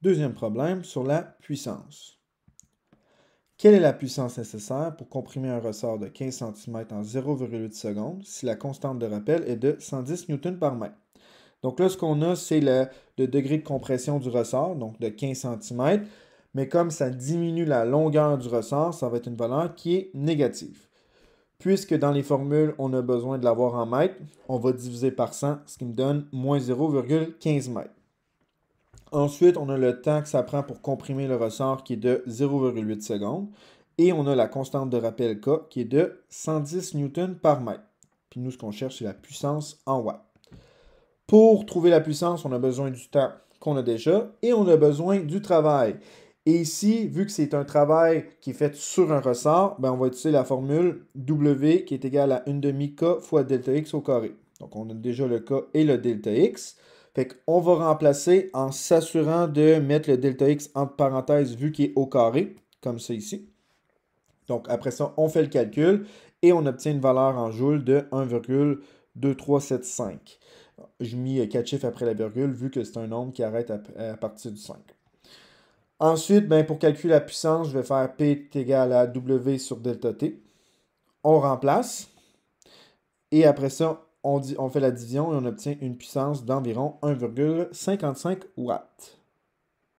Deuxième problème sur la puissance. Quelle est la puissance nécessaire pour comprimer un ressort de 15 cm en 0,8 secondes si la constante de rappel est de 110 Newton par mètre? Donc là, ce qu'on a, c'est le degré de compression du ressort, donc de 15 cm, mais comme ça diminue la longueur du ressort, ça va être une valeur qui est négative. Puisque dans les formules, on a besoin de l'avoir en mètres, on va diviser par 100, ce qui me donne moins 0,15 mètres. Ensuite, on a le temps que ça prend pour comprimer le ressort qui est de 0,8 secondes. Et on a la constante de rappel K qui est de 110 Newton par mètre. Puis nous, ce qu'on cherche, c'est la puissance en watts. Pour trouver la puissance, on a besoin du temps qu'on a déjà et on a besoin du travail. Et ici, vu que c'est un travail qui est fait sur un ressort, ben on va utiliser la formule W qui est égale à 1 demi K fois delta X au carré. Donc on a déjà le K et le delta X. Fait qu'on va remplacer en s'assurant de mettre le delta X entre parenthèses vu qu'il est au carré, comme ça ici. Donc après ça, on fait le calcul et on obtient une valeur en joules de 1,2375. J'ai mis 4 chiffres après la virgule vu que c'est un nombre qui arrête à partir du 5. Ensuite, ben, pour calculer la puissance, je vais faire P est égal à W sur delta T. On remplace. Et après ça, on fait la division et on obtient une puissance d'environ 1,55 watts.